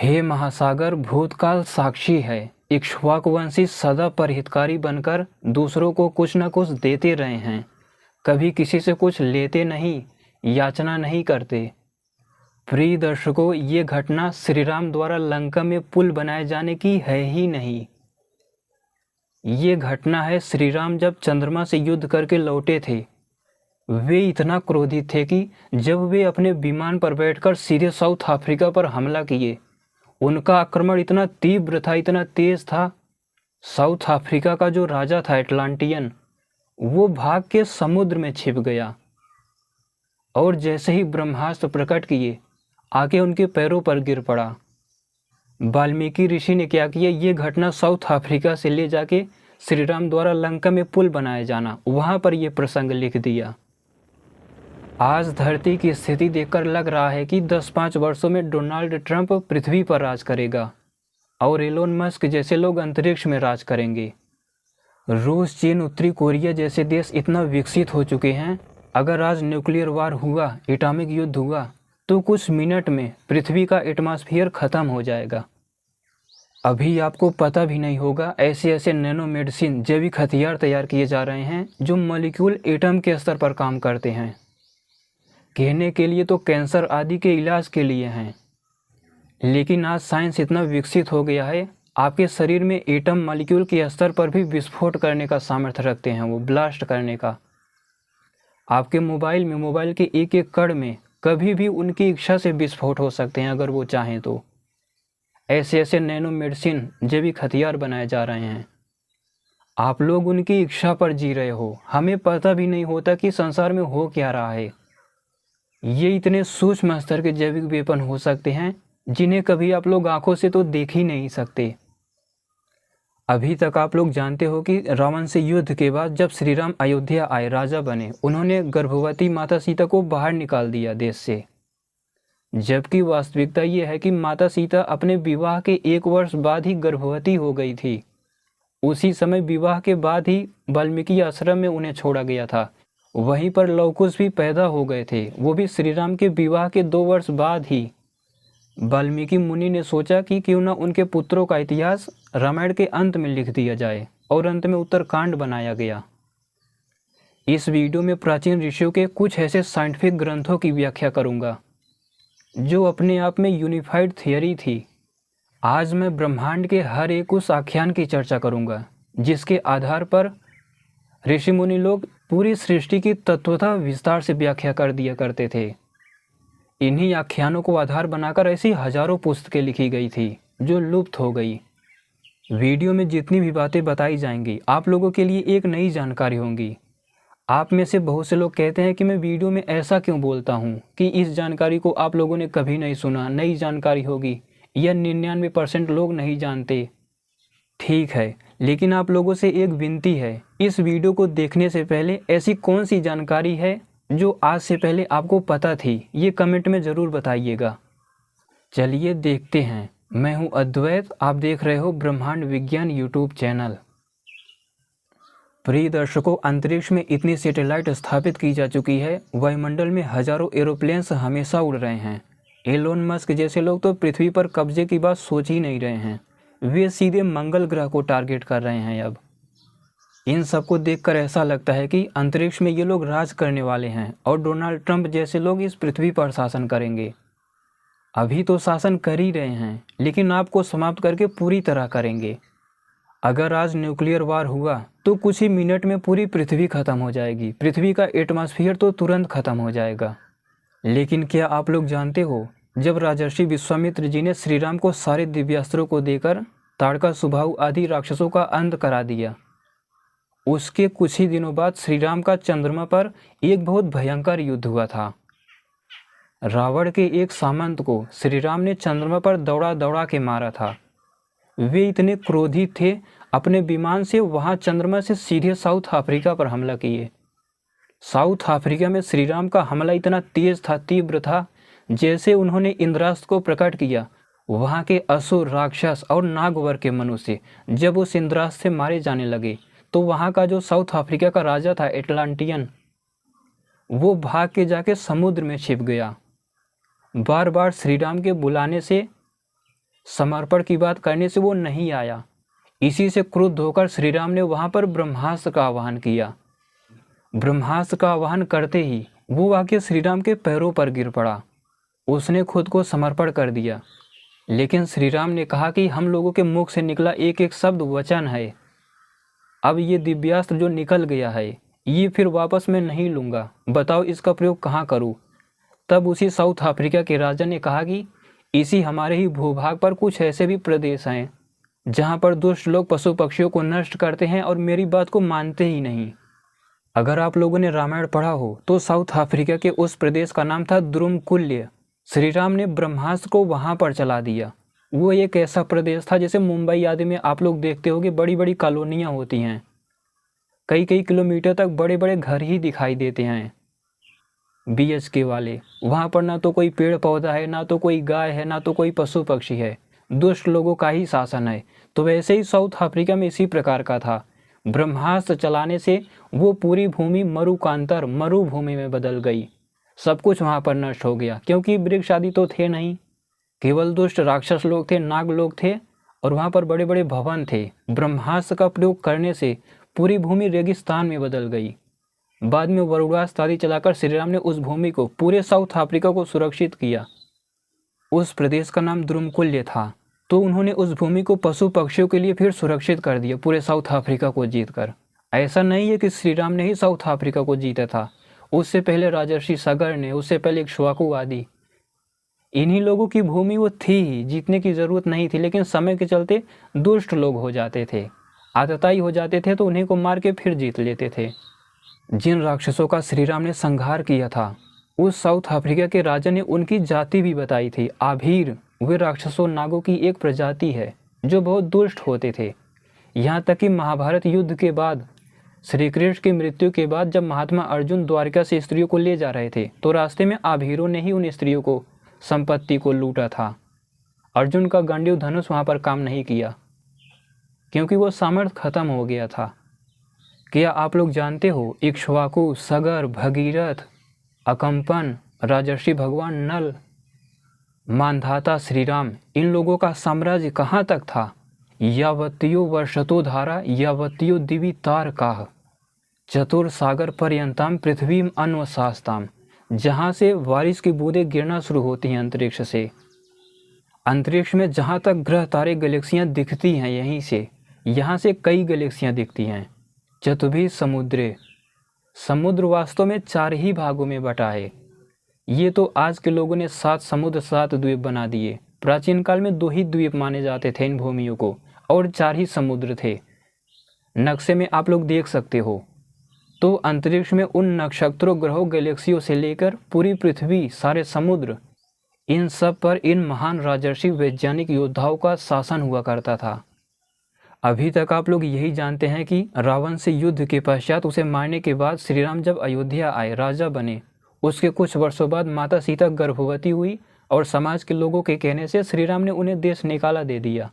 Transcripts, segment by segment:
हे महासागर भूतकाल साक्षी है। इक्ष्वाकुवंशी सदा परहितकारी बनकर दूसरों को कुछ न कुछ देते रहे हैं। कभी किसी से कुछ लेते नहीं, याचना नहीं करते। प्रिय दर्शकों, ये घटना श्री राम द्वारा लंका में पुल बनाए जाने की है ही नहीं। ये घटना है श्री राम जब चंद्रमा से युद्ध करके लौटे थे। वे इतना क्रोधित थे कि जब वे अपने विमान पर बैठकर सीधे साउथ अफ्रीका पर हमला किए। उनका आक्रमण इतना तीव्र था, इतना तेज था। साउथ अफ्रीका का जो राजा था एटलांटियन, वो भाग के समुद्र में छिप गया और जैसे ही ब्रह्मास्त्र प्रकट किए आके उनके पैरों पर गिर पड़ा। वाल्मीकि ऋषि ने क्या किया, ये घटना साउथ अफ्रीका से ले जाके श्री राम द्वारा लंका में पुल बनाया जाना, वहाँ पर ये प्रसंग लिख दिया। आज धरती की स्थिति देखकर लग रहा है कि 10-5 वर्षों में डोनाल्ड ट्रंप पृथ्वी पर राज करेगा और एलोन मस्क जैसे लोग अंतरिक्ष में राज करेंगे। रूस, चीन, उत्तरी कोरिया जैसे देश इतना विकसित हो चुके हैं, अगर आज न्यूक्लियर वार हुआ, एटॉमिक युद्ध हुआ, तो कुछ मिनट में पृथ्वी का एटमॉस्फेयर खत्म हो जाएगा। अभी आपको पता भी नहीं होगा, ऐसे ऐसे नैनो मेडिसिन, जैविक हथियार तैयार किए जा रहे हैं जो मॉलिक्यूल एटम के स्तर पर काम करते हैं। कहने के लिए तो कैंसर आदि के इलाज के लिए हैं, लेकिन आज साइंस इतना विकसित हो गया है, आपके शरीर में एटम मॉलिक्यूल के स्तर पर भी विस्फोट करने का सामर्थ्य रखते हैं, वो ब्लास्ट करने का। आपके मोबाइल के एक एक कण में कभी भी उनकी इच्छा से विस्फोट हो सकते हैं अगर वो चाहें तो। ऐसे ऐसे नैनो मेडिसिन, जैविक हथियार बनाए जा रहे हैं। आप लोग उनकी इच्छा पर जी रहे हो, हमें पता भी नहीं होता कि संसार में हो क्या रहा है। ये इतने सूक्ष्म स्तर के जैविक वेपन हो सकते हैं जिन्हें कभी आप लोग आंखों से तो देख ही नहीं सकते। अभी तक आप लोग जानते हो कि रावण से युद्ध के बाद जब श्री राम अयोध्या आए, राजा बने, उन्होंने गर्भवती माता सीता को बाहर निकाल दिया देश से। जबकि वास्तविकता ये है कि माता सीता अपने विवाह के 1 वर्ष बाद ही गर्भवती हो गई थी। उसी समय विवाह के बाद ही वाल्मीकि आश्रम में उन्हें छोड़ा गया था। वहीं पर लवकुश भी पैदा हो गए थे, वो भी श्री राम के विवाह के 2 वर्ष बाद ही। वाल्मीकि मुनि ने सोचा कि क्यों न उनके पुत्रों का इतिहास रामायण के अंत में लिख दिया जाए, और अंत में उत्तरकांड बनाया गया। इस वीडियो में प्राचीन ऋषियों के कुछ ऐसे साइंटिफिक ग्रंथों की व्याख्या करूंगा जो अपने आप में यूनिफाइड थियरी थी। आज मैं ब्रह्मांड के हर एक उस आख्यान की चर्चा करूंगा जिसके आधार पर ऋषि मुनि लोग पूरी सृष्टि की तत्वतः विस्तार से व्याख्या कर दिया करते थे। इन्हीं आख्यानों को आधार बनाकर ऐसी हजारों पुस्तकें लिखी गई थी जो लुप्त हो गई। वीडियो में जितनी भी बातें बताई जाएंगी आप लोगों के लिए एक नई जानकारी होंगी। आप में से बहुत से लोग कहते हैं कि मैं वीडियो में ऐसा क्यों बोलता हूँ कि इस जानकारी को आप लोगों ने कभी नहीं सुना, नई जानकारी होगी, या 99% लोग नहीं जानते। ठीक है, लेकिन आप लोगों से एक विनती है, इस वीडियो को देखने से पहले ऐसी कौन सी जानकारी है जो आज से पहले आपको पता थी, ये कमेंट में ज़रूर बताइएगा। चलिए देखते हैं। मैं हूं अद्वैत, आप देख रहे हो ब्रह्मांड विज्ञान यूट्यूब चैनल। प्रिय दर्शकों, अंतरिक्ष में इतनी सैटेलाइट स्थापित की जा चुकी है, वायुमंडल में हजारों एरोप्लेन्स हमेशा उड़ रहे हैं। एलोन मस्क जैसे लोग तो पृथ्वी पर कब्जे की बात सोच ही नहीं रहे हैं, वे सीधे मंगल ग्रह को टारगेट कर रहे हैं। अब इन सबको देखकर ऐसा लगता है कि अंतरिक्ष में ये लोग राज करने वाले हैं और डोनाल्ड ट्रंप जैसे लोग इस पृथ्वी पर शासन करेंगे। अभी तो शासन कर ही रहे हैं, लेकिन आपको समाप्त करके पूरी तरह करेंगे। अगर आज न्यूक्लियर वार हुआ तो कुछ ही मिनट में पूरी पृथ्वी खत्म हो जाएगी, पृथ्वी का एटमॉस्फेयर तो तुरंत खत्म हो जाएगा। लेकिन क्या आप लोग जानते हो, जब राजर्षि विश्वामित्र जी ने श्री राम को सारे दिव्यास्त्रों को देकर ताड़का, सुबाहु आदि राक्षसों का अंत करा दिया, उसके कुछ ही दिनों बाद श्री राम का चंद्रमा पर एक बहुत भयंकर युद्ध हुआ था। रावण के एक सामंत को श्री राम ने चंद्रमा पर दौड़ा दौड़ा के मारा था। वे इतने क्रोधित थे, अपने विमान से वहां चंद्रमा से सीधे साउथ अफ्रीका पर हमला किए। साउथ अफ्रीका में श्री राम का हमला इतना तेज था, तीव्र था, जैसे उन्होंने इंद्रास्त्र को प्रकट किया, वहाँ के असुर, राक्षस और नागवर के मनुष्य जब उस इंद्रास्त्र से मारे जाने लगे, तो वहाँ का जो साउथ अफ्रीका का राजा था एटलांटियन, वो भाग के जाके समुद्र में छिप गया। बार बार श्री राम के बुलाने से समर्पण की बात करने से वो नहीं आया। इसी से क्रुद्ध होकर श्री राम ने वहाँ पर ब्रह्मास्त्र का आवाहन किया। ब्रह्मास्त्र का आवाहन करते ही वो आके श्री राम के पैरों पर गिर पड़ा। उसने खुद को समर्पण कर दिया। लेकिन श्री राम ने कहा कि हम लोगों के मुख से निकला एक एक शब्द वचन है। अब ये दिव्यास्त्र जो निकल गया है ये फिर वापस मैं नहीं लूँगा, बताओ इसका प्रयोग कहाँ करूँ। तब उसी साउथ अफ्रीका के राजा ने कहा कि इसी हमारे ही भूभाग पर कुछ ऐसे भी प्रदेश हैं जहाँ पर दुष्ट लोग पशु पक्षियों को नष्ट करते हैं और मेरी बात को मानते ही नहीं। अगर आप लोगों ने रामायण पढ़ा हो तो साउथ अफ्रीका के उस प्रदेश का नाम था द्रुमकुल्य। श्री राम ने ब्रह्मास्त्र को वहाँ पर चला दिया। वो एक ऐसा प्रदेश था जैसे मुंबई आदि में आप लोग देखते होंगे बड़ी बड़ी कॉलोनियाँ होती हैं, कई कई किलोमीटर तक बड़े बड़े घर ही दिखाई देते हैं BHK वाले। वहाँ पर ना तो कोई पेड़ पौधा है, ना तो कोई गाय है, ना तो कोई पशु पक्षी है, दुष्ट लोगों का ही शासन है। तो वैसे ही साउथ अफ्रीका में इसी प्रकार का था। ब्रह्मास्त्र चलाने से वो पूरी भूमि मरुकांतर मरुभूमि में बदल गई। सब कुछ वहाँ पर नष्ट हो गया, क्योंकि वृक्ष आदि तो थे नहीं, केवल दुष्ट राक्षस लोग थे, नाग लोग थे, और वहाँ पर बड़े बड़े भवन थे। ब्रह्मास्त्र का प्रयोग करने से पूरी भूमि रेगिस्तान में बदल गई। बाद में वरुणास्त्र आदि चलाकर श्री राम ने उस भूमि को, पूरे साउथ अफ्रीका को सुरक्षित किया। उस प्रदेश का नाम द्रुमकुल्य था। तो उन्होंने उस भूमि को पशु पक्षियों के लिए फिर सुरक्षित कर दिया, पूरे साउथ अफ्रीका को जीतकर। ऐसा नहीं है कि श्री राम ने ही साउथ अफ्रीका को जीता था, उससे पहले राजर्षि सगर ने, उससे पहले इक्ष्वाकु आदि, इन्हीं लोगों की भूमि वो थी ही, जीतने की जरूरत नहीं थी। लेकिन समय के चलते दुष्ट लोग हो जाते थे, आतताई हो जाते थे, तो उन्हीं को मार के फिर जीत लेते थे। जिन राक्षसों का श्री राम ने संहार किया था, उस साउथ अफ्रीका के राजा ने उनकी जाति भी बताई थी। आभीर वे राक्षसों नागों की एक प्रजाति है जो बहुत दुष्ट होते थे। यहाँ तक कि महाभारत युद्ध के बाद, श्री कृष्ण की मृत्यु के बाद, जब महात्मा अर्जुन द्वारिका से स्त्रियों को ले जा रहे थे, तो रास्ते में आभीरों ने ही उन स्त्रियों को, संपत्ति को लूटा था। अर्जुन का गांडीव धनुष वहाँ पर काम नहीं किया, क्योंकि वो सामर्थ्य खत्म हो गया था। क्या आप लोग जानते हो, इक्ष्वाकु, सगर, भगीरथ, अकंपन, राजर्षि भगवान नल, मानधाता श्री राम, इन लोगों का साम्राज्य कहाँ तक था? यावत्यो वर्षतो धारा यावत्यो दिवि तारकाः चतुर्सागर पर्यंताम पृथ्वीम अन्वसास्ताम। जहाँ से बारिश की बूंदें गिरना शुरू होती हैं अंतरिक्ष से, अंतरिक्ष में जहाँ तक ग्रह तारे गैलेक्सियाँ दिखती हैं, यहीं से, यहाँ से कई गैलेक्सियाँ दिखती हैं। चतुर्भी समुद्रे, समुद्र वास्तव में 4 ही भागों में बटा है। ये तो आज के लोगों ने 7 समुद्र 7 द्वीप बना दिए। प्राचीन काल में 2 ही द्वीप माने जाते थे इन भूमियों को, और 4 ही समुद्र थे। नक्शे में आप लोग देख सकते हो। तो अंतरिक्ष में उन नक्षत्रों, ग्रहों, गैलेक्सियों से लेकर पूरी पृथ्वी, सारे समुद्र, इन सब पर इन महान राजर्षि वैज्ञानिक योद्धाओं का शासन हुआ करता था। अभी तक आप लोग यही जानते हैं कि रावण से युद्ध के पश्चात, उसे मारने के बाद श्री राम जब अयोध्या आए, राजा बने, उसके कुछ वर्षों बाद माता सीता गर्भवती हुई, और समाज के लोगों के कहने से श्री राम ने उन्हें देश निकाला दे दिया।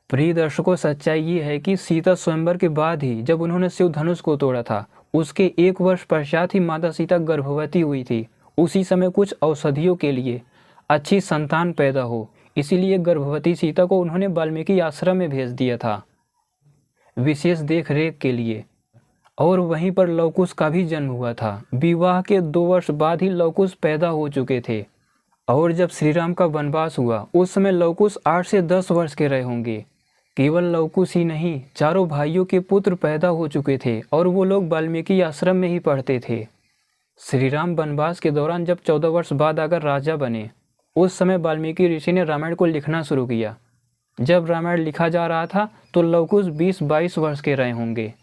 प्रिय दर्शकों, सच्चाई ये है कि सीता स्वयंवर के बाद ही, जब उन्होंने शिव धनुष को तोड़ा था, उसके 1 वर्ष पश्चात ही माता सीता गर्भवती हुई थी। उसी समय कुछ औषधियों के लिए अच्छी संतान पैदा हो, इसीलिए गर्भवती सीता को उन्होंने वाल्मीकि आश्रम में भेज दिया था, विशेष देख रेख के लिए। और वहीं पर लवकुश का भी जन्म हुआ था। विवाह के 2 वर्ष बाद ही लवकुश पैदा हो चुके थे। और जब श्री राम का वनवास हुआ, उस समय लवकुश 8 से 10 वर्ष के रहे होंगे। केवल लवकुश ही नहीं, चारों भाइयों के पुत्र पैदा हो चुके थे, और वो लोग वाल्मीकि आश्रम में ही पढ़ते थे। श्री राम वनवास के दौरान जब 14 वर्ष बाद अगर राजा बने, उस समय वाल्मीकि ऋषि ने रामायण को लिखना शुरू किया। जब रामायण लिखा जा रहा था तो लवकुश 20-22 वर्ष के रहे होंगे।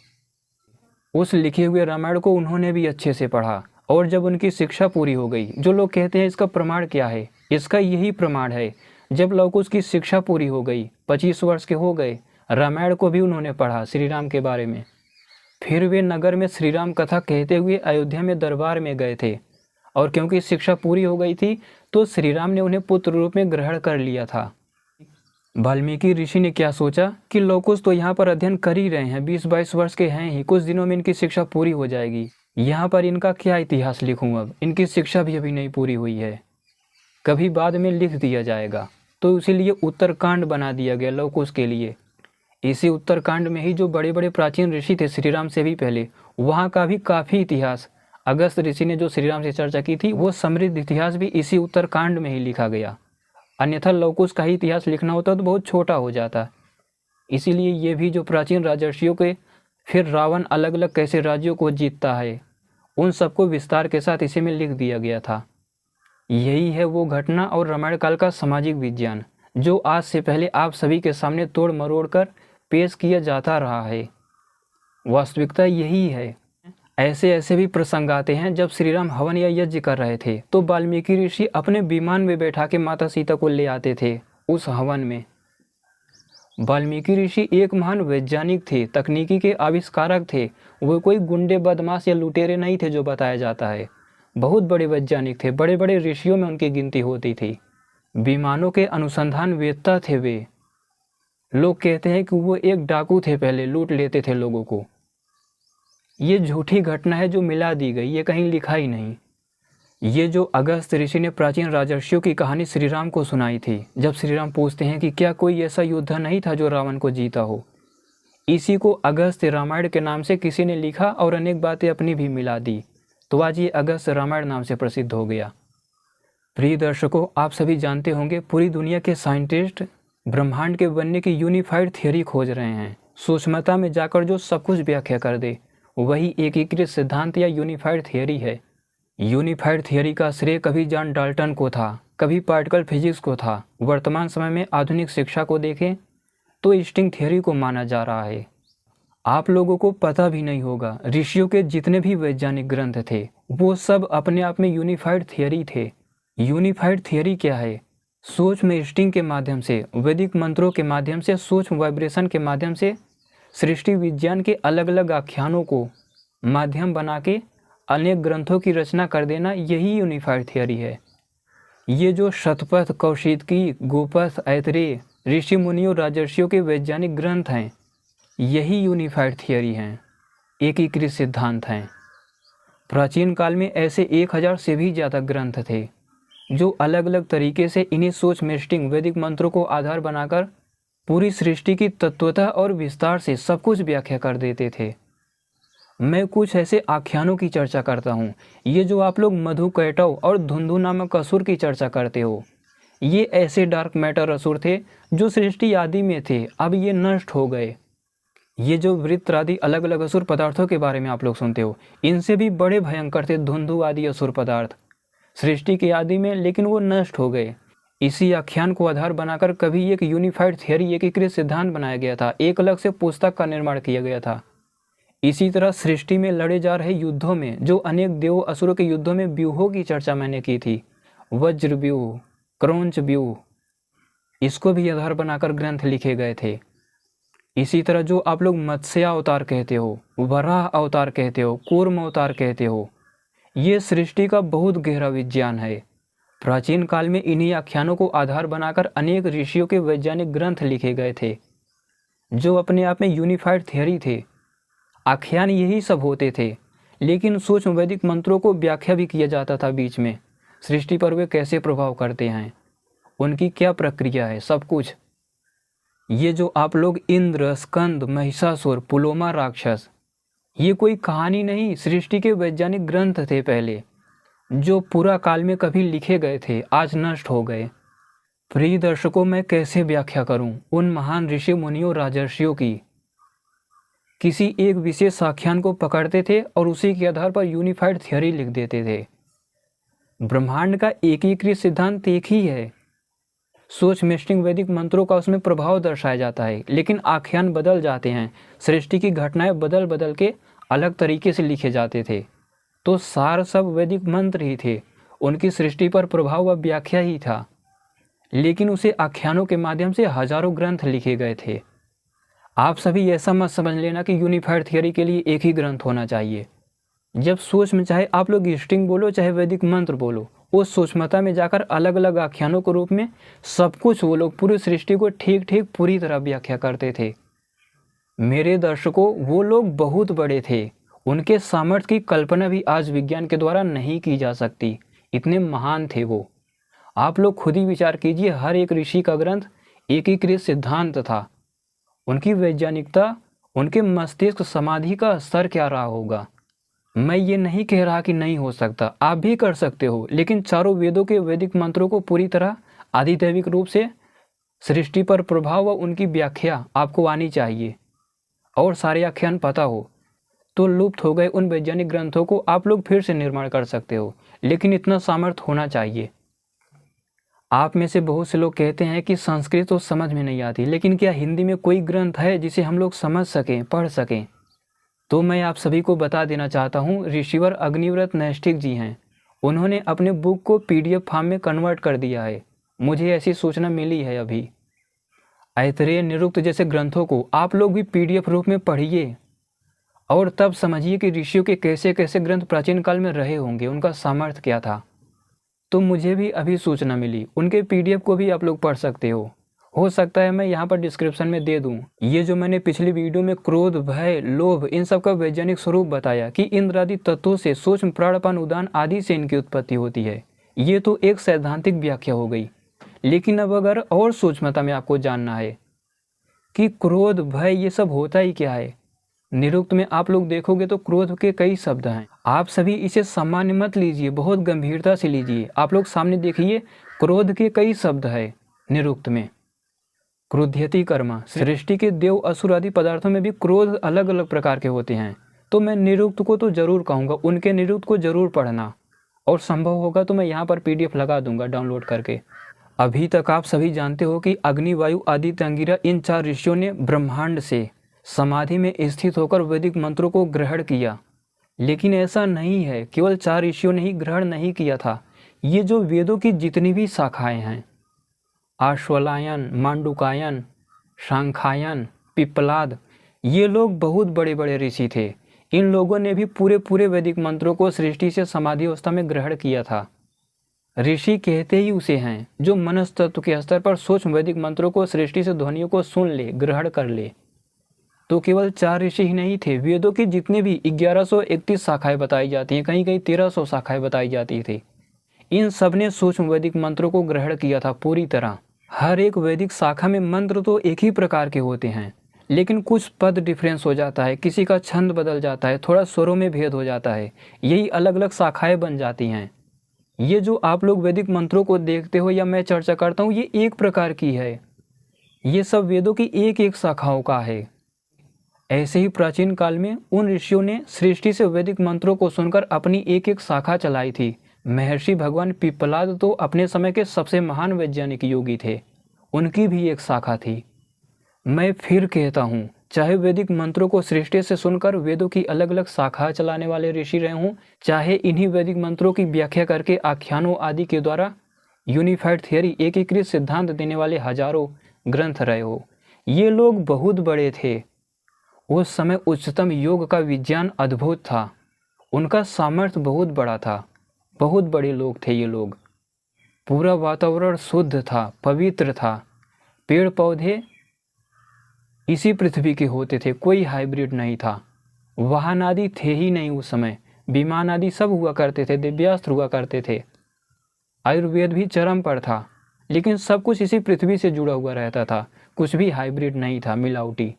उस लिखे हुए रामायण को उन्होंने भी अच्छे से पढ़ा, और जब उनकी शिक्षा पूरी हो गई, जो लोग कहते हैं इसका प्रमाण क्या है, इसका यही प्रमाण है। जब लवकुश की शिक्षा पूरी हो गई, 25 वर्ष के हो गए, रामायण को भी उन्होंने पढ़ा श्री राम के बारे में। फिर वे नगर में श्री राम कथा कहते हुए अयोध्या में दरबार में गए थे, और क्योंकि शिक्षा पूरी हो गई थी तो श्री राम ने उन्हें पुत्र रूप में ग्रहण कर लिया था। वाल्मीकि ऋषि ने क्या सोचा कि लवकुश तो यहाँ पर अध्ययन कर ही रहे हैं, 20-22 वर्ष के हैं ही, कुछ दिनों में इनकी शिक्षा पूरी हो जाएगी, यहाँ पर इनका क्या इतिहास लिखूँ, अब इनकी शिक्षा भी अभी नहीं पूरी हुई है, कभी बाद में लिख दिया जाएगा। तो इसीलिए उत्तरकांड बना दिया गया लव कुश के लिए। इसी उत्तरकांड में ही जो बड़े बड़े प्राचीन ऋषि थे श्री राम से भी पहले, वहाँ का भी काफ़ी इतिहास, अगस्त ऋषि ने जो श्री राम से चर्चा की थी, वो समृद्ध इतिहास भी इसी उत्तरकांड में ही लिखा गया। अन्यथा लव कुश का ही इतिहास लिखना होता तो बहुत छोटा हो जाता। इसीलिए ये भी जो प्राचीन राजर्षियों के, फिर रावण अलग अलग कैसे राज्यों को जीतता है, उन सबको विस्तार के साथ इसी में लिख दिया गया था। यही है वो घटना और रामायण काल का सामाजिक विज्ञान, जो आज से पहले आप सभी के सामने तोड़ मरोड़ कर पेश किया जाता रहा है। वास्तविकता यही है। ऐसे ऐसे भी प्रसंग आते हैं जब श्री राम हवन या यज्ञ कर रहे थे तो वाल्मीकि ऋषि अपने विमान में बैठा के माता सीता को ले आते थे उस हवन में। वाल्मीकि ऋषि एक महान वैज्ञानिक थे, तकनीकी के आविष्कारक थे। वो कोई गुंडे, बदमाश या लुटेरे नहीं थे जो बताया जाता है। बहुत बड़े वैज्ञानिक थे, बड़े बड़े ऋषियों में उनकी गिनती होती थी। विमानों के अनुसंधान वेत्ता थे वे। लोग कहते हैं कि वो एक डाकू थे, पहले लूट लेते थे लोगों को। ये झूठी घटना है जो मिला दी गई, ये कहीं लिखा ही नहीं। ये जो अगस्त ऋषि ने प्राचीन राजर्षियों की कहानी श्री राम को सुनाई थी, जब श्री राम पूछते हैं कि क्या कोई ऐसा योद्धा नहीं था जो रावण को जीता हो, इसी को अगस्त रामायण के नाम से किसी ने लिखा और अनेक बातें अपनी भी मिला दी, तो आज ये अगस्त रामायण नाम से प्रसिद्ध हो गया। प्रिय दर्शकों, आप सभी जानते होंगे पूरी दुनिया के साइंटिस्ट ब्रह्मांड के बनने की यूनिफाइड थियोरी खोज रहे हैं। सूक्ष्मता में जाकर जो सब कुछ व्याख्या कर दे, वही एकीकृत सिद्धांत या यूनिफाइड थियोरी है। यूनिफाइड थियोरी का श्रेय कभी जॉन डाल्टन को था, कभी पार्टिकल फिजिक्स को था। वर्तमान समय में आधुनिक शिक्षा को देखें तो स्ट्रिंग थियोरी को माना जा रहा है। आप लोगों को पता भी नहीं होगा, ऋषियों के जितने भी वैज्ञानिक ग्रंथ थे वो सब अपने आप में यूनिफाइड थियोरी थे। यूनिफाइड थियोरी क्या है? सूक्ष्म स्ट्रिंग के माध्यम से, वैदिक मंत्रों के माध्यम से, सूक्ष्म वाइब्रेशन के माध्यम से सृष्टि विज्ञान के अलग अलग आख्यानों को माध्यम बना के अनेक ग्रंथों की रचना कर देना, यही यूनिफाइड थियोरी है। ये जो शतपथ, कौशिकी, गोपथ, ऐतरेय, ऋषि मुनियों, राजर्षियों के वैज्ञानिक ग्रंथ हैं, यही यूनिफाइड थियोरी हैं, एकीकृत सिद्धांत हैं। प्राचीन काल में ऐसे 1000 से भी ज़्यादा ग्रंथ थे जो अलग अलग तरीके से इन्हीं सूक्ष्म स्ट्रिंग वैदिक मंत्रों को आधार बनाकर पूरी सृष्टि की तत्वतः और विस्तार से सब कुछ व्याख्या कर देते थे। मैं कुछ ऐसे आख्यानों की चर्चा करता हूँ। ये जो आप लोग मधु कैटव और धुंधु नामक असुर की चर्चा करते हो, ये ऐसे डार्क मैटर असुर थे जो सृष्टि आदि में थे, अब ये नष्ट हो गए। ये जो वृत्र आदि अलग अलग असुर पदार्थों के बारे में आप लोग सुनते हो, इनसे भी बड़े भयंकर थे धुंधु आदि असुर पदार्थ सृष्टि के आदि में, लेकिन वो नष्ट हो गए। इसी आख्यान को आधार बनाकर कभी एक यूनिफाइड थियोरी, एकीकृत सिद्धांत बनाया गया था, एक अलग से पुस्तक का निर्माण किया गया था। इसी तरह सृष्टि में लड़े जा रहे युद्धों में, जो अनेक देव असुरों के युद्धों में व्यूहों की चर्चा मैंने की थी, वज्र व्यूह, क्रौंच व्यूह, इसको भी आधार बनाकर ग्रंथ लिखे गए थे। इसी तरह जो आप लोग मत्स्य अवतार कहते हो, वराह अवतार कहते हो, कूर्म अवतार कहते हो, ये सृष्टि का बहुत गहरा विज्ञान है। प्राचीन काल में इन्हीं आख्यानों को आधार बनाकर अनेक ऋषियों के वैज्ञानिक ग्रंथ लिखे गए थे, जो अपने आप में यूनिफाइड थियोरी थे। आख्यान यही सब होते थे, लेकिन सूक्ष्म वैदिक मंत्रों को व्याख्या भी किया जाता था बीच में। सृष्टि पर वे कैसे प्रभाव करते हैं, उनकी क्या प्रक्रिया है, सब कुछ। ये जो आप लोग इंद्र, स्कंद, महिषासुर, पुलोमा राक्षस, ये कोई कहानी नहीं, सृष्टि के वैज्ञानिक ग्रंथ थे पहले, जो पूरा काल में कभी लिखे गए थे, आज नष्ट हो गए। प्रिय दर्शकों, मैं कैसे व्याख्या करूं उन महान ऋषि मुनियों, राजर्षियों की? किसी एक विशेष आख्यान को पकड़ते थे और उसी के आधार पर यूनिफाइड थियोरी लिख देते थे। ब्रह्मांड का एकीकृत सिद्धांत एक ही है। सूक्ष्म स्ट्रिंग वैदिक मंत्रों का उसमें प्रभाव दर्शाया जाता है, लेकिन आख्यान बदल जाते हैं, सृष्टि की घटनाएं बदल बदल के अलग तरीके से लिखे जाते थे। तो सार सब वैदिक मंत्र ही थे, उनकी सृष्टि पर प्रभाव व व्याख्या ही था, लेकिन उसे आख्यानों के माध्यम से हजारों ग्रंथ लिखे गए थे। आप सभी ऐसा मत समझ लेना कि यूनिफाइड थियोरी के लिए एक ही ग्रंथ होना चाहिए। जब सूक्ष्म, चाहे आप लोग स्ट्रिंग बोलो चाहे वैदिक मंत्र बोलो, उस सूक्ष्मता में जाकर अलग अलग आख्यानों के रूप में सब कुछ वो लोग पूरी सृष्टि को ठीक ठीक पूरी तरह व्याख्या करते थे। मेरे दर्शकों, वो लोग बहुत बड़े थे, उनके सामर्थ्य की कल्पना भी आज विज्ञान के द्वारा नहीं की जा सकती, इतने महान थे वो। आप लोग खुद ही विचार कीजिए, हर एक ऋषि का ग्रंथ एकीकृत सिद्धांत था। उनकी वैज्ञानिकता, उनके मस्तिष्क समाधि का स्तर क्या रहा होगा। मैं ये नहीं कह रहा कि नहीं हो सकता, आप भी कर सकते हो, लेकिन चारों वेदों के वैदिक मंत्रों को पूरी तरह आधिदैविक रूप से सृष्टि पर प्रभाव व उनकी व्याख्या आपको आनी चाहिए और सारे आख्यान पता हो, तो लुप्त हो गए उन वैज्ञानिक ग्रंथों को आप लोग फिर से निर्माण कर सकते हो, लेकिन इतना सामर्थ्य होना चाहिए। आप में से बहुत से लोग कहते हैं कि संस्कृत तो समझ में नहीं आती, लेकिन क्या हिंदी में कोई ग्रंथ है जिसे हम लोग समझ सकें, पढ़ सकें? तो मैं आप सभी को बता देना चाहता हूँ, ऋषिवर अग्निव्रत नैष्ठिक जी हैं। उन्होंने अपने बुक को PDF फॉर्म में कन्वर्ट कर दिया है। मुझे ऐसी सूचना मिली है अभी। ऐतरेय, निरुक्त जैसे ग्रंथों को आप लोग भी PDF रूप में पढ़िए और तब समझिए कि ऋषियों के कैसे कैसे ग्रंथ प्राचीन काल में रहे होंगे, उनका सामर्थ्य क्या था। तो मुझे भी अभी सूचना मिली, उनके PDF को भी आप लोग पढ़ सकते हो सकता है मैं यहाँ पर डिस्क्रिप्शन में दे दूँ। ये जो मैंने पिछली वीडियो में क्रोध, भय, लोभ, इन सब का वैज्ञानिक स्वरूप बताया कि इंद्र आदि तत्वों से सूक्ष्म प्राणपान उदान आदि से इनकी उत्पत्ति होती है, ये तो एक सैद्धांतिक व्याख्या हो गई। लेकिन अब अगर और सूक्ष्मता में आपको जानना है कि क्रोध, भय ये सब होता ही क्या है, निरुक्त में आप लोग देखोगे तो क्रोध के कई शब्द हैं। आप सभी इसे सामान्य मत लीजिए, बहुत गंभीरता से लीजिए। आप लोग सामने देखिए, क्रोध के कई शब्द है निरुक्त में। क्रोध्यति कर्मा, सृष्टि के देव, असुर आदि पदार्थों में भी क्रोध अलग अलग प्रकार के होते हैं। तो मैं निरुक्त को तो जरूर कहूँगा, उनके निरुक्त को जरूर पढ़ना, और संभव होगा तो मैं यहाँ पर PDF लगा दूंगा डाउनलोड करके। अभी तक आप सभी जानते हो कि अग्नि, वायु, आदित्य, अंगिरा, इन 4 ऋषियों ने ब्रह्मांड से समाधि में स्थित होकर वैदिक मंत्रों को ग्रहण किया। लेकिन ऐसा नहीं है, केवल 4 ऋषियों ने ही ग्रहण नहीं किया था। ये जो वेदों की जितनी भी शाखाएं हैं, आश्वलायन, मांडुकायन, शांखायन, पिप्पलाद, ये लोग बहुत बड़े बड़े ऋषि थे। इन लोगों ने भी पूरे वैदिक मंत्रों को सृष्टि से समाधि अवस्था में ग्रहण किया था। ऋषि कहते ही उसे हैं जो मनस तत्व के स्तर पर सूक्ष्म वैदिक मंत्रों को, सृष्टि से ध्वनियों को सुन ले, ग्रहण कर ले। तो केवल 4 ऋषि ही नहीं थे, वेदों की जितने भी 1131 शाखाएं बताई जाती हैं, कहीं कहीं 1300 शाखाएं बताई जाती थी, इन सब ने सूक्ष्म वैदिक मंत्रों को ग्रहण किया था पूरी तरह। हर एक वैदिक शाखा में मंत्र तो एक ही प्रकार के होते हैं, लेकिन कुछ पद डिफरेंस हो जाता है, किसी का छंद बदल जाता है, थोड़ा स्वरों में भेद हो जाता है, यही अलग अलग शाखाएं बन जाती हैं। ये जो आप लोग वैदिक मंत्रों को देखते हो या मैं चर्चा करता हूँ, ये एक प्रकार की है, ये सब वेदों की एक एक शाखाओं का है। ऐसे ही प्राचीन काल में उन ऋषियों ने सृष्टि से वैदिक मंत्रों को सुनकर अपनी एक एक शाखा चलाई थी। महर्षि भगवान पिप्पलाद तो अपने समय के सबसे महान वैज्ञानिक योगी थे, उनकी भी एक शाखा थी। मैं फिर कहता हूँ, चाहे वैदिक मंत्रों को सृष्टि से सुनकर वेदों की अलग अलग शाखा चलाने वाले ऋषि रहे हों, चाहे इन्हीं वैदिक मंत्रों की व्याख्या करके आख्यानों आदि के द्वारा यूनिफाइड थियरी, एकीकृत सिद्धांत देने वाले हजारों ग्रंथ रहे हो, ये लोग बहुत बड़े थे। उस समय उच्चतम योग का विज्ञान अद्भुत था, उनका सामर्थ्य बहुत बड़ा था, बहुत बड़े लोग थे ये लोग। पूरा वातावरण शुद्ध था, पवित्र था, पेड़ पौधे इसी पृथ्वी के होते थे, कोई हाइब्रिड नहीं था, वाहन आदि थे ही नहीं उस समय, विमान आदि सब हुआ करते थे, दिव्यास्त्र हुआ करते थे, आयुर्वेद भी चरम पर था, लेकिन सब कुछ इसी पृथ्वी से जुड़ा हुआ रहता था, कुछ भी हाइब्रिड नहीं था, मिलावटी।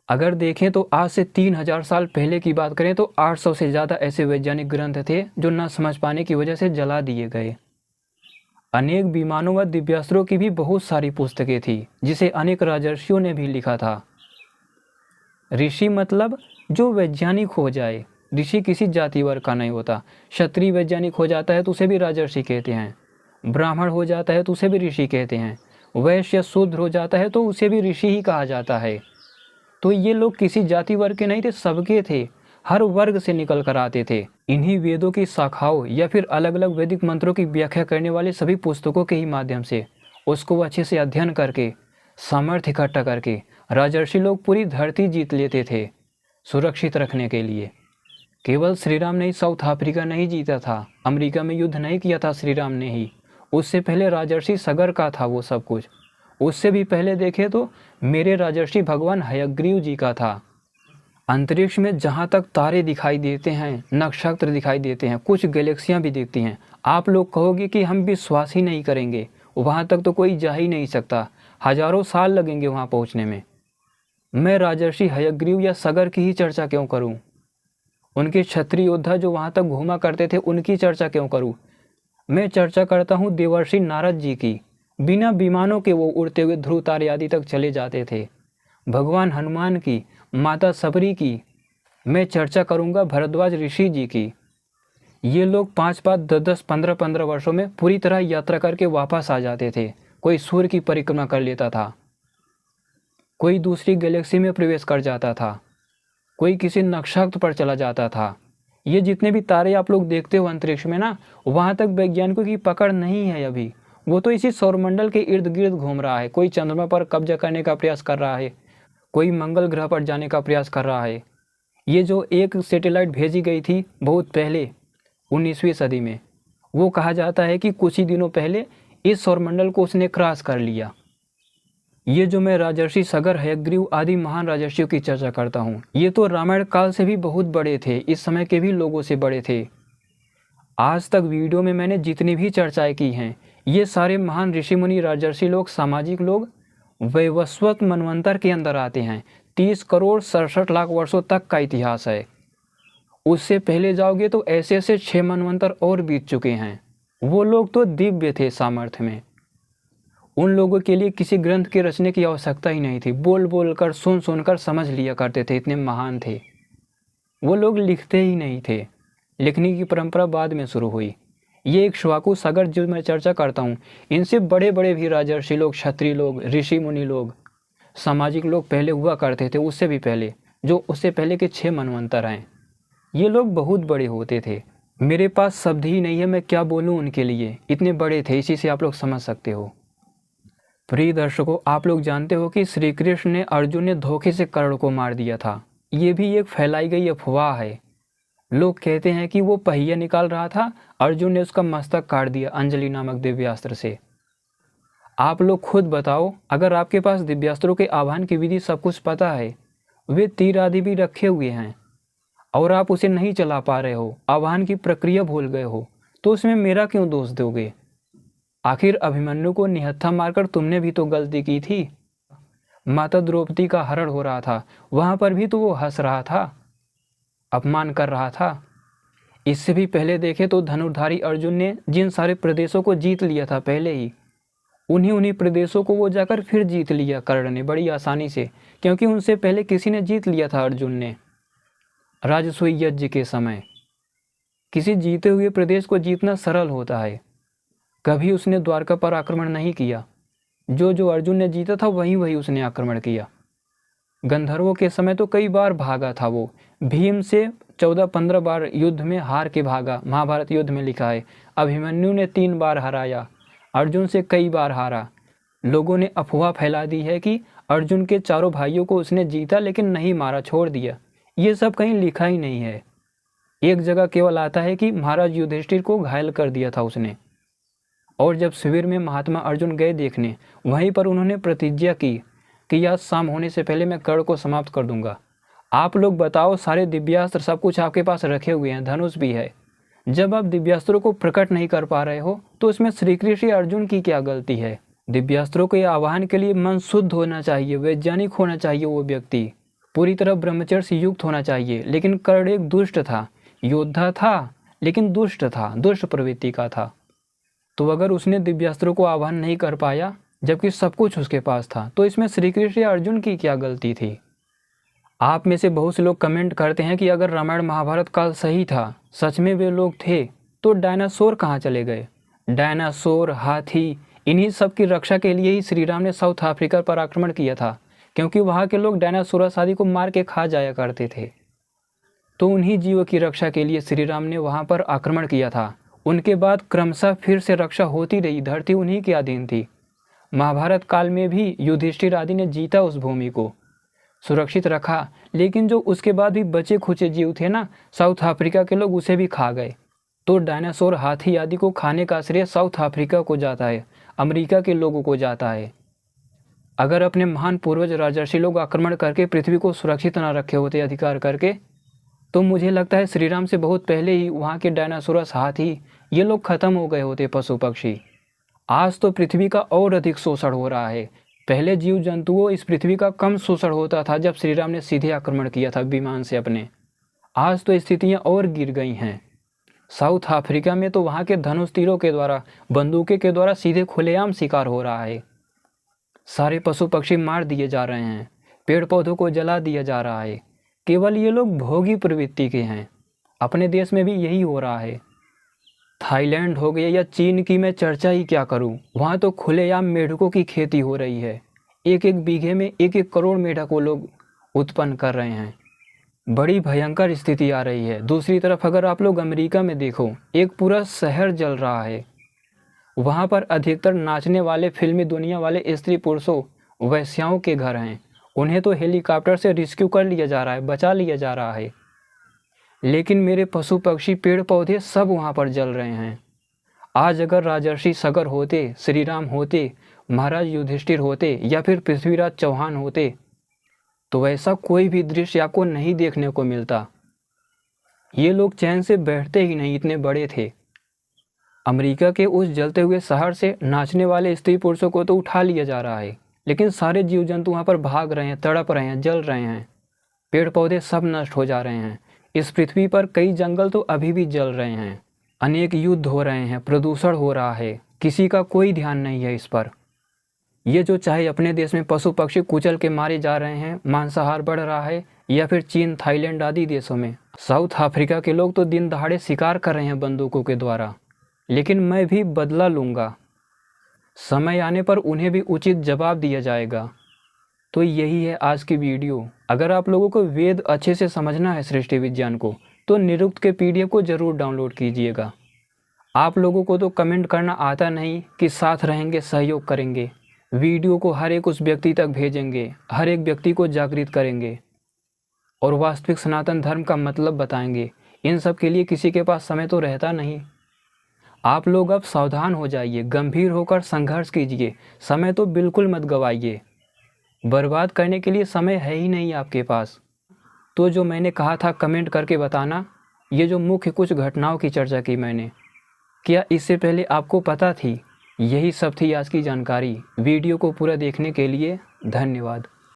अगर देखें तो आज से 3000 साल पहले की बात करें तो 800 से ज़्यादा ऐसे वैज्ञानिक ग्रंथ थे जो न समझ पाने की वजह से जला दिए गए। अनेक विमानों व दिव्यास्त्रों की भी बहुत सारी पुस्तकें थी, जिसे अनेक राजर्षियों ने भी लिखा था। ऋषि मतलब जो वैज्ञानिक हो जाए, ऋषि किसी जाति वर्ग का नहीं होता। क्षत्रिय वैज्ञानिक हो जाता है तो उसे भी राजर्षि कहते हैं, ब्राह्मण हो जाता है तो उसे भी ऋषि कहते हैं, वैश्य शूद्र हो जाता है तो उसे भी ऋषि ही कहा जाता है। तो ये लोग किसी जाति वर्ग के नहीं थे, सबके थे, हर वर्ग से निकल कर आते थे। इन्हीं वेदों की शाखाओं या फिर अलग अलग वैदिक मंत्रों की व्याख्या करने वाले सभी पुस्तकों के ही माध्यम से उसको अच्छे से अध्ययन करके, सामर्थ्य इकट्ठा करके राजर्षि लोग पूरी धरती जीत लेते थे सुरक्षित रखने के लिए। केवल श्री राम ने ही साउथ अफ्रीका नहीं जीता था, अमेरिका में युद्ध नहीं किया था श्री राम ने ही, उससे पहले राजर्षि सगर का था वो सब कुछ। उससे भी पहले देखे तो मेरे राजर्षि भगवान हयग्रीव जी का था। अंतरिक्ष में जहाँ तक तारे दिखाई देते हैं, नक्षत्र दिखाई देते हैं, कुछ गैलेक्सियाँ भी दिखती हैं। आप लोग कहोगे कि हम विश्वास ही नहीं करेंगे, वहाँ तक तो कोई जा ही नहीं सकता, हजारों साल लगेंगे वहाँ पहुँचने में। मैं राजर्षि हयग्रीव या सगर की ही चर्चा क्यों करूँ? उनके क्षत्रिय योद्धा जो वहाँ तक घूमा करते थे उनकी चर्चा क्यों करूँ? मैं चर्चा करता हूँ देवर्षि नारद जी की। बिना विमानों के वो उड़ते हुए ध्रुव तारे आदि तक चले जाते थे। भगवान हनुमान की, माता सबरी की। मैं चर्चा करूँगा भरद्वाज ऋषि जी की। ये लोग 5-5, 10-10, 15-15 वर्षों में पूरी तरह यात्रा करके वापस आ जाते थे। कोई सूर्य की परिक्रमा कर लेता था, कोई दूसरी गैलेक्सी में प्रवेश कर जाता था, कोई किसी नक्षत्र पर चला जाता था। ये जितने भी तारे आप लोग देखते हो अंतरिक्ष में ना, वहाँ तक वैज्ञानिकों की पकड़ नहीं है अभी। वो तो इसी सौरमंडल के इर्द गिर्द घूम रहा है। कोई चंद्रमा पर कब्जा करने का प्रयास कर रहा है, कोई मंगल ग्रह पर जाने का प्रयास कर रहा है। ये जो एक सैटेलाइट भेजी गई थी बहुत पहले 19वीं सदी में, वो कहा जाता है कि कुछ ही दिनों पहले इस सौरमंडल को उसने क्रॉस कर लिया। ये जो मैं राजर्षि सगर, हयग्रीव आदि महान राजर्षियों की चर्चा करता हूँ, ये तो रामायण काल से भी बहुत बड़े थे, इस समय के भी लोगों से बड़े थे। आज तक वीडियो में मैंने जितनी भी चर्चाएं की हैं, ये सारे महान ऋषि मुनि, राजर्षि लोग, सामाजिक लोग वैवस्वत मनवंतर के अंदर आते हैं। 30 करोड़ 67 लाख वर्षों तक का इतिहास है। उससे पहले जाओगे तो ऐसे ऐसे 6 मनवंतर और बीत चुके हैं। वो लोग तो दिव्य थे सामर्थ्य में। उन लोगों के लिए किसी ग्रंथ के रचने की आवश्यकता ही नहीं थी। बोल बोल कर, सुन सुनकर समझ लिया करते थे, इतने महान थे वो लोग। लिखते ही नहीं थे, लिखने की परंपरा बाद में शुरू हुई। ये इक्ष्वाकु, सगर जो मैं चर्चा करता हूँ, इनसे बड़े बड़े भी राजर्षि लोग, क्षत्रिय लोग, ऋषि मुनि लोग, सामाजिक लोग पहले हुआ करते थे। उससे भी पहले, जो उससे पहले के 6 मनवंतर हैं, ये लोग बहुत बड़े होते थे। मेरे पास शब्द ही नहीं है, मैं क्या बोलूँ उनके लिए, इतने बड़े थे। इसी से आप लोग समझ सकते हो। प्रिय दर्शकों, आप लोग जानते हो कि श्री कृष्ण ने, अर्जुन ने धोखे से कर्ण को मार दिया था। ये भी एक फैलाई गई अफवाह है। लोग कहते हैं कि वो पहिया निकाल रहा था, अर्जुन ने उसका मस्तक काट दिया अंजलि नामक दिव्यास्त्र से। आप लोग खुद बताओ, अगर आपके पास दिव्यास्त्रों के आह्वान की विधि सब कुछ पता है, वे तीर आदि भी रखे हुए हैं, और आप उसे नहीं चला पा रहे हो, आह्वान की प्रक्रिया भूल गए हो, तो उसमें मेरा क्यों दोष दोगे? आखिर अभिमन्यु को निहत्था मारकर तुमने भी तो गलती की थी। माता द्रौपदी का हरण हो रहा था, वहां पर भी तो वो हंस रहा था, अपमान कर रहा था। इससे भी पहले देखे तो धनुर्धारी अर्जुन ने जिन सारे प्रदेशों को जीत लिया था पहले ही, उन्हीं प्रदेशों को वो जाकर फिर जीत लिया कर्ण ने बड़ी आसानी से, क्योंकि उनसे पहले किसी ने जीत लिया था अर्जुन ने राजसूय यज्ञ के समय। किसी जीते हुए प्रदेश को जीतना सरल होता है। कभी उसने द्वारका पर आक्रमण नहीं किया। जो अर्जुन ने जीता था वही उसने आक्रमण किया। गंधर्वों के समय तो कई बार भागा था वो। भीम से 14-15 बार युद्ध में हार के भागा, महाभारत युद्ध में लिखा है। अभिमन्यु ने 3 बार हराया, अर्जुन से कई बार हारा। लोगों ने अफवाह फैला दी है कि अर्जुन के चारों भाइयों को उसने जीता लेकिन नहीं मारा, छोड़ दिया। ये सब कहीं लिखा ही नहीं है। एक जगह केवल आता है कि महाराज युधिष्ठिर को घायल कर दिया था उसने। और जब शिविर में महात्मा अर्जुन गए देखने, वहीं पर उन्होंने प्रतिज्ञा की कि आज शाम होने से पहले मैं कर्ण को समाप्त कर दूंगा। आप लोग बताओ, सारे दिव्यास्त्र सब कुछ आपके पास रखे हुए हैं, धनुष भी है। जब आप दिव्यास्त्रों को प्रकट नहीं कर पा रहे हो तो इसमें श्री कृष्ण अर्जुन की क्या गलती है? दिव्यास्त्रों के आह्वान के लिए मन शुद्ध होना चाहिए, वैज्ञानिक होना चाहिए, वो व्यक्ति पूरी तरह ब्रह्मचर्य से युक्त होना चाहिए। लेकिन कर्ण एक दुष्ट था, योद्धा था लेकिन दुष्ट था, दुष्ट प्रवृत्ति का था। तो अगर उसने दिव्यास्त्रों को आह्वान नहीं कर पाया जबकि सब कुछ उसके पास था, तो इसमें श्री कृष्ण या अर्जुन की क्या गलती थी? आप में से बहुत से लोग कमेंट करते हैं कि अगर रामायण महाभारत काल सही था, सच में वे लोग थे, तो डायनासोर कहाँ चले गए? डायनासोर, हाथी, इन्हीं सब की रक्षा के लिए ही श्री राम ने साउथ अफ्रीका पर आक्रमण किया था, क्योंकि वहाँ के लोग डायनासोरस आदि को मार के खा जाया करते थे। तो उन्हीं जीवों की रक्षा के लिए श्री राम ने वहाँ पर आक्रमण किया था। उनके बाद क्रमशः फिर से रक्षा होती रही, धरती उन्हीं के अधीन थी। महाभारत काल में भी युधिष्ठिर आदि ने जीता, उस भूमि को सुरक्षित रखा। लेकिन जो उसके बाद भी बचे खुचे जीव थे ना, साउथ अफ्रीका के लोग, उसे भी खा गए। तो डायनासोर, हाथी आदि को खाने का श्रेय साउथ अफ्रीका को जाता है, अमेरिका के लोगों को जाता है। अगर अपने महान पूर्वज राजर्षि लोग आक्रमण करके पृथ्वी को सुरक्षित न रखे होते अधिकार करके, तो मुझे लगता है श्री राम से बहुत पहले ही वहाँ के डायनासोरस, हाथी, ये लोग खत्म हो गए होते, पशु पक्षी। आज तो पृथ्वी का और अधिक शोषण हो रहा है। पहले जीव जंतुओं इस पृथ्वी का कम शोषण होता था जब श्री राम ने सीधे आक्रमण किया था विमान से अपने। आज तो स्थितियाँ और गिर गई हैं। साउथ अफ्रीका में तो वहाँ के धनुष तीरों के द्वारा, बंदूकें के द्वारा सीधे खुलेआम शिकार हो रहा है। सारे पशु पक्षी मार दिए जा रहे हैं, पेड़ पौधों को जला दिया जा रहा है। केवल ये लोग भोगी प्रवृत्ति के हैं। अपने देश में भी यही हो रहा है। थाईलैंड हो गया या चीन की मैं चर्चा ही क्या करूं, वहाँ तो खुलेआम मेढकों की खेती हो रही है। एक एक बीघे में 1-1 करोड़ मेढक वो लोग उत्पन्न कर रहे हैं। बड़ी भयंकर स्थिति आ रही है। दूसरी तरफ अगर आप लोग अमेरिका में देखो, एक पूरा शहर जल रहा है। वहाँ पर अधिकतर नाचने वाले, फिल्मी दुनिया वाले स्त्री पुरुषों, वैश्याओं के घर हैं। उन्हें तो हेलीकॉप्टर से रेस्क्यू कर लिया जा रहा है, बचा लिया जा रहा है। लेकिन मेरे पशु पक्षी, पेड़ पौधे सब वहाँ पर जल रहे हैं। आज अगर राजर्षि सगर होते, श्री राम होते, महाराज युधिष्ठिर होते या फिर पृथ्वीराज चौहान होते, तो ऐसा कोई भी दृश्य आपको नहीं देखने को मिलता। ये लोग चैन से बैठते ही नहीं, इतने बड़े थे। अमेरिका के उस जलते हुए शहर से नाचने वाले स्त्री पुरुषों को तो उठा लिया जा रहा है, लेकिन सारे जीव जंतु वहाँ पर भाग रहे हैं, तड़प रहे हैं, जल रहे हैं। पेड़ पौधे सब नष्ट हो जा रहे हैं। इस पृथ्वी पर कई जंगल तो अभी भी जल रहे हैं। अनेक युद्ध हो रहे हैं, प्रदूषण हो रहा है। किसी का कोई ध्यान नहीं है इस पर। ये जो चाहे अपने देश में पशु पक्षी कुचल के मारे जा रहे हैं, मांसाहार बढ़ रहा है, या फिर चीन, थाईलैंड आदि देशों में। साउथ अफ्रीका के लोग तो दिन दहाड़े शिकार कर रहे हैं बंदूकों के द्वारा। लेकिन मैं भी बदला लूँगा। समय आने पर उन्हें भी उचित जवाब दिया जाएगा। तो यही है आज की वीडियो। अगर आप लोगों को वेद अच्छे से समझना है, सृष्टि विज्ञान को, तो निरुक्त के PDF को ज़रूर डाउनलोड कीजिएगा। आप लोगों को तो कमेंट करना आता नहीं कि साथ रहेंगे, सहयोग करेंगे, वीडियो को हर एक उस व्यक्ति तक भेजेंगे, हर एक व्यक्ति को जागृत करेंगे और वास्तविक सनातन धर्म का मतलब बताएंगे। इन सब के लिए किसी के पास समय तो रहता नहीं। आप लोग अब सावधान हो जाइए, गंभीर होकर संघर्ष कीजिए। समय तो बिल्कुल मत गवाइए। बर्बाद करने के लिए समय है ही नहीं आपके पास। तो जो मैंने कहा था कमेंट करके बताना, ये जो मुख्य कुछ घटनाओं की चर्चा की मैंने, क्या इससे पहले आपको पता थी? यही सब थी आज की जानकारी। वीडियो को पूरा देखने के लिए धन्यवाद।